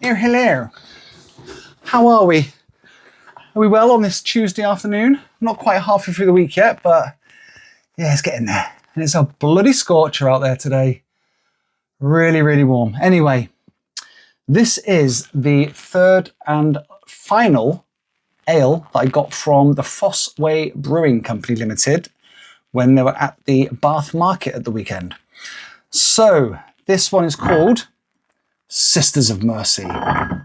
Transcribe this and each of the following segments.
Hello, hello. How are we? Are we well on this Tuesday afternoon? Not quite halfway through the week yet, but yeah, it's getting there. And it's a bloody scorcher out there today. Really, really warm. Anyway, this is the third and final ale that I got from the Fossway Brewing Company Limited when they were at the Bath Market at the weekend. So this one is called Sisters of Mercy.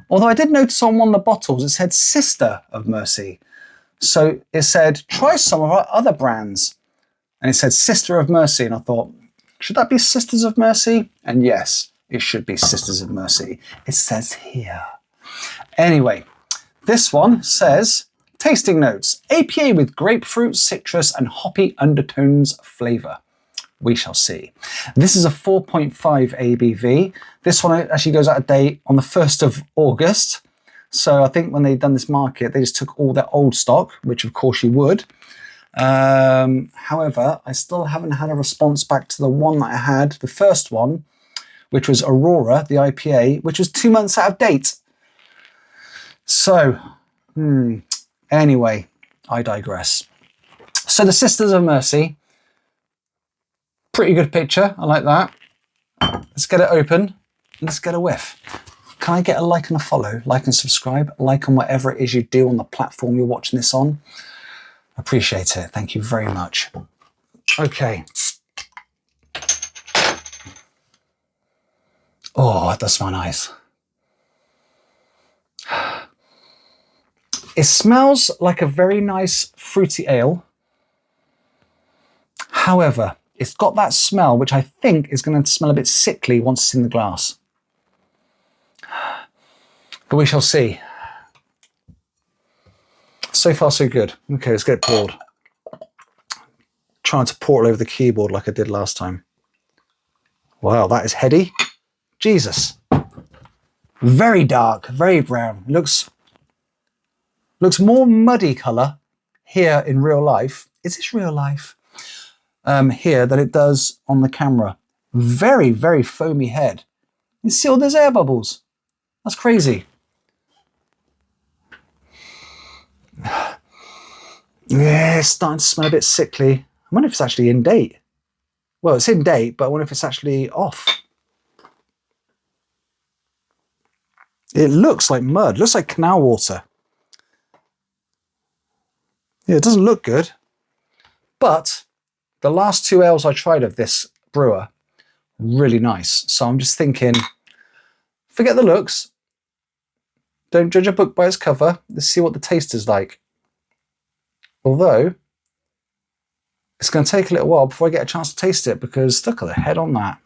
Although I did notice on one of the bottles it said Sister of Mercy. So it said, try some of our other brands. And it said Sister of Mercy. And I thought, should that be Sisters of Mercy? And yes, it should be Sisters of Mercy. It says here. Anyway, this one says, tasting notes, APA with grapefruit, citrus and hoppy undertones flavour. We shall see. This is a 4.5 ABV. This one actually goes out of date on the 1st of August. So I think when they'd done this market, they just took all their old stock, which of course you would. However, I still haven't had a response back to the one that I had, the first one, which was Aurora, the IPA, which was 2 months out of date. So, anyway, I digress. So the Sisters of Mercy, pretty good picture. I like that. Let's get it open. Let's get a whiff. Can I get a like and a follow? Like and subscribe. Like on whatever it is you do on the platform you're watching this on. Appreciate it. Thank you very much. Okay. Oh, that does smell nice. It smells like a very nice fruity ale. However, it's got that smell which I think is going to smell a bit sickly once it's in the glass. But we shall see. So far, so good. Okay, let's get it poured. Trying to pour it over the keyboard like I did last time. Wow, that is heady. Jesus. Very dark, very brown. Looks more muddy colour here in real life. Is this real life? Here than it does on the camera. Very, very foamy head. You see all those air bubbles? That's crazy. Yeah, it's starting to smell a bit sickly. I wonder if it's actually in date. Well, it's in date, but I wonder if it's actually off. It looks like mud. It looks like canal water. Yeah, it doesn't look good. But the last two ales I tried of this brewer, really nice. So I'm just thinking, forget the looks. Don't judge a book by its cover. Let's see what the taste is like. Although, it's going to take a little while before I get a chance to taste it because look at the head on that.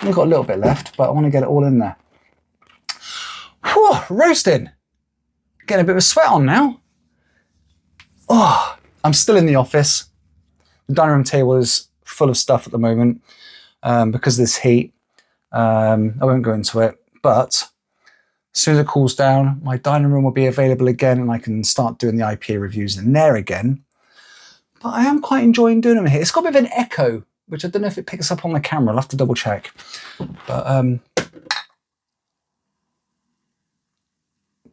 I've got a little bit left, but I want to get it all in there. Whew, roasting. Getting a bit of a sweat on now. Oh, I'm still in the office. The dining room table is full of stuff at the moment because of this heat. I won't go into it, but as soon as it cools down, my dining room will be available again and I can start doing the IPA reviews in there again. But I am quite enjoying doing them here. It's got a bit of an echo, which I don't know if it picks up on the camera. I'll have to double check. But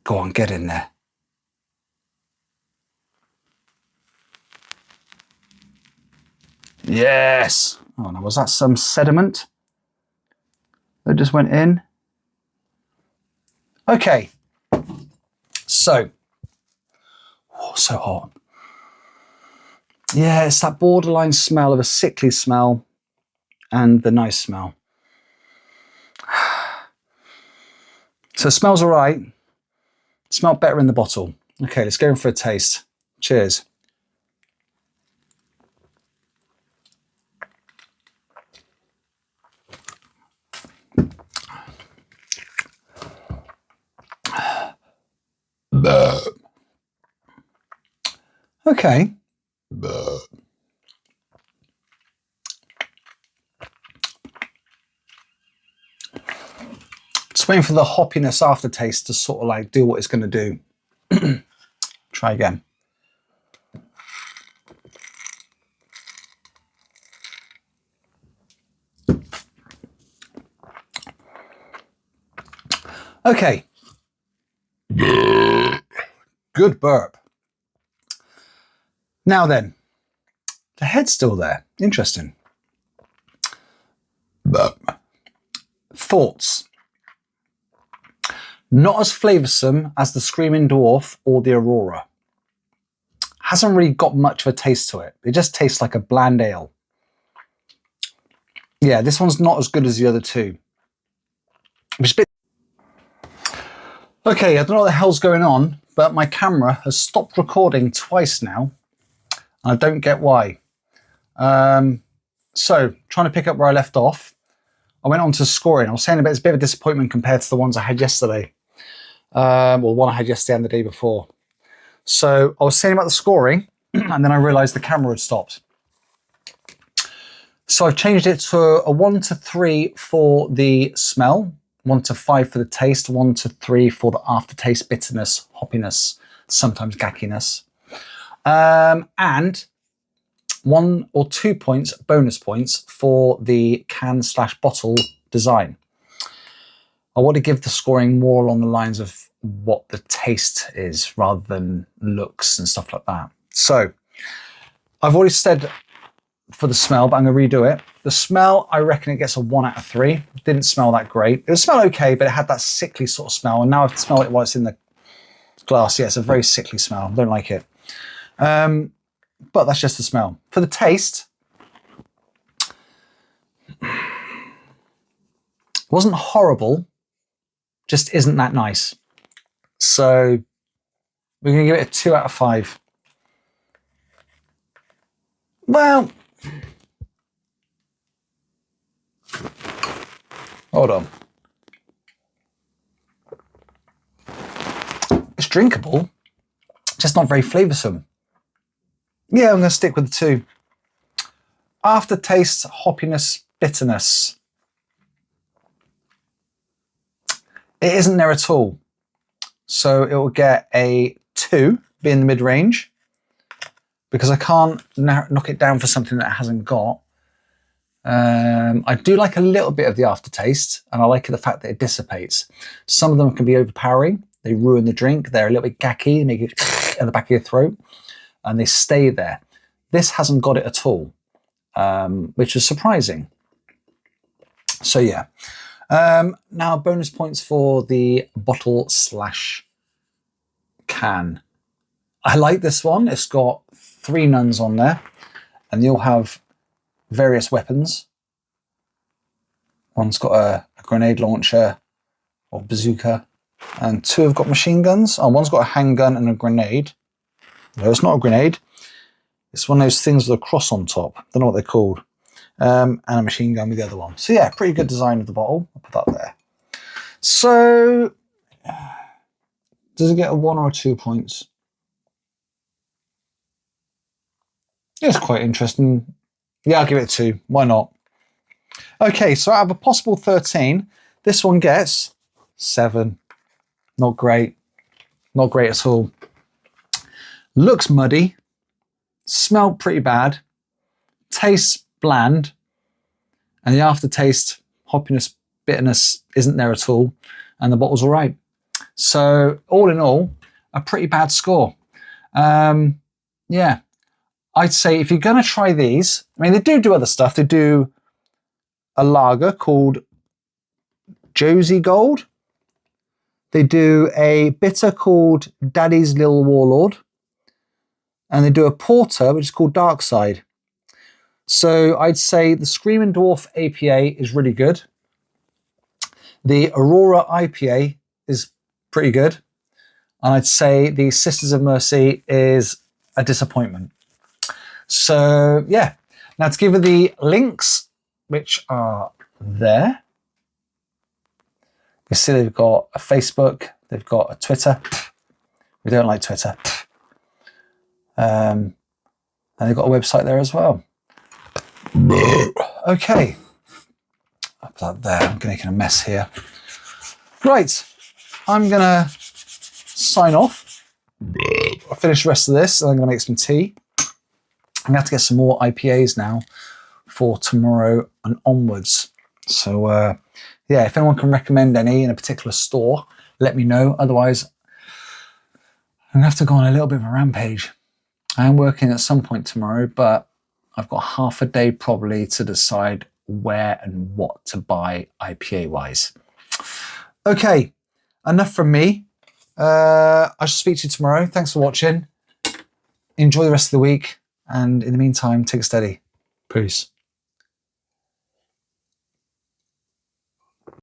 go on, get in there. Yes. Oh, now was that some sediment that just went in? Okay. So, oh, so hot. Yeah, it's that borderline smell of a sickly smell and the nice smell. So it smells all right. Smelled better in the bottle. Okay, let's go in for a taste. Cheers. Okay. Just waiting for the hoppiness aftertaste to sort of like do what it's going to do. Try again. Okay. Good burp. Now then, the head's still there. Interesting. Burp. Thoughts. Not as flavoursome as the Screaming Dwarf or the Aurora. Hasn't really got much of a taste to it. It just tastes like a bland ale. Yeah, this one's not as good as the other two. Okay, I don't know what the hell's going on, but my camera has stopped recording twice now. And I don't get why. So, trying to pick up where I left off, I went on to scoring. I was saying it's a bit of a disappointment compared to the ones I had yesterday. Well, one I had yesterday and the day before. So, I was saying about the scoring, and then I realised the camera had stopped. So, I've changed it to a 1 to 3 for the smell, 1 to 5 for the taste, 1 to 3 for the aftertaste, bitterness, hoppiness, sometimes gackiness. And 1 or 2 points, bonus points, for the can/bottle design. I want to give the scoring more along the lines of what the taste is rather than looks and stuff like that. So I've already said for the smell, but I'm going to redo it. The smell, I reckon it gets a 1 out of 3. It didn't smell that great. It smelled okay, but it had that sickly sort of smell. And now I've smelled it while it's in the glass. Yeah, it's a very sickly smell. I don't like it. But that's just the smell. For the taste, it wasn't horrible, just isn't that nice. So we're going to give it a 2 out of 5. Well, hold on. It's drinkable, just not very flavoursome. Yeah, I'm going to stick with the 2. Aftertaste, hoppiness, bitterness. It isn't there at all. So it will get a 2, be in the mid-range, because I can't knock it down for something that it hasn't got. I do like a little bit of the aftertaste, and I like the fact that it dissipates. Some of them can be overpowering. They ruin the drink. They're a little bit gacky, they make it at the back of your throat, and they stay there. This hasn't got it at all, which is surprising. So yeah. Now bonus points for the bottle/can. I like this one. It's got 3 nuns on there, and you'll have various weapons. One's got a grenade launcher or bazooka, and 2 have got machine guns. Oh, one's got a handgun and a grenade. No, it's not a grenade. It's one of those things with a cross on top. Don't know what they're called. And a machine gun with the other one. So yeah, pretty good design of the bottle. I'll put that there. So, does it get a 1 or a 2 points? It's quite interesting. Yeah, I'll give it a 2. Why not? Okay, so out of a possible 13, this one gets 7. Not great. Not great at all. Looks muddy. Smelled pretty bad. Tastes bland. And the aftertaste, hoppiness, bitterness isn't there at all. And the bottle's all right. So all in all, a pretty bad score. Yeah. I'd say if you're going to try these, I mean, they do other stuff. They do a lager called Josie Gold. They do a bitter called Daddy's Little Warlord. And they do a porter, which is called Dark Side. So I'd say the Screaming Dwarf APA is really good. The Aurora IPA is pretty good. And I'd say the Sisters of Mercy is a disappointment. So yeah, now to give you the links, which are there. You see they've got a Facebook, they've got a Twitter. We don't like Twitter. And they've got a website there as well. Okay, I'll put that there. I'm making a mess here. Right, I'm gonna sign off. I'll finish the rest of this and I'm gonna make some tea. I'm gonna have to get some more IPAs now for tomorrow and onwards. So yeah, if anyone can recommend any in a particular store, let me know. Otherwise, I'm going to have to go on a little bit of a rampage. I am working at some point tomorrow, but I've got half a day probably to decide where and what to buy IPA wise. Okay, enough from me. I shall speak to you tomorrow. Thanks for watching. Enjoy the rest of the week. And in the meantime, take it steady. Peace.